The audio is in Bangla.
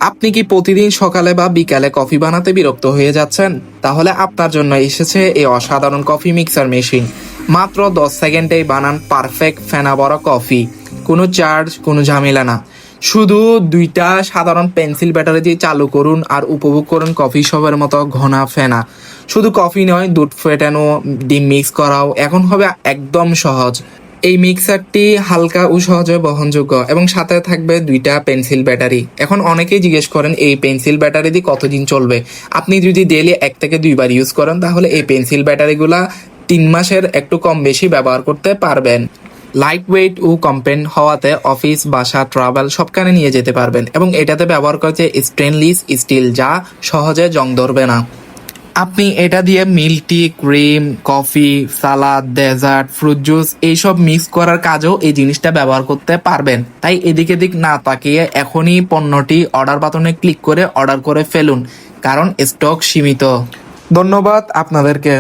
আপনি কি প্রতিদিন সকালে বা বিকালে কফি বানাতে বিরক্ত হয়ে যাচ্ছেন? তাহলে আপনার জন্য এসেছে এই অসাধারণ কফি মিক্সার মেশিন। মাত্র 10 সেকেন্ডেই বানান পারফেক্ট ফেনা বড় কফি। কোনো চার্জ, কোনো ঝামেলা না। শুধু দুইটা সাধারণ পেন্সিল ব্যাটারি দিয়ে চালু করুন আর উপভোগ করুন কফি শপের মতো ঘনা ফেনা। শুধু কফি নয়, দুধ ফেটানো, ডিম মিক্স করাও এখন হবে একদম সহজ। এই মিক্সারটি হালকা ও সহজে বহনযোগ্য এবং সাথে থাকবে দুইটা পেন্সিল ব্যাটারি। এখন অনেকেই জিজ্ঞেস করেন এই পেন্সিল ব্যাটারি দিয়ে কতদিন চলবে। আপনি যদি ডেইলি 1 থেকে 2 বার ইউজ করেন তাহলে এই পেন্সিল ব্যাটারিগুলা 3 মাসের একটু কম বেশি ব্যবহার করতে পারবেন। লাইট ওয়েট ও কম্প্যাক্ট হওয়াতে অফিস, বাসা, ট্রাভেল সবখানে নিয়ে যেতে পারবেন এবং এটাতে ব্যবহার করেছে স্টেনলেস স্টিল, যা সহজে জং ধরবে না। আপনি এটা দিয়ে মিল্ক টি, ক্রিম, কফি, সালাদ, ডেজার্ট, ফ্রুট জুস এইসব মিক্স করার কাজেও এই জিনিসটা ব্যবহার করতে পারবেন। তাই এদিক এদিক না তাকিয়ে এখনই পণ্যটি অর্ডার বাটনে ক্লিক করে অর্ডার করে ফেলুন, কারণ স্টক সীমিত। ধন্যবাদ আপনাদেরকে।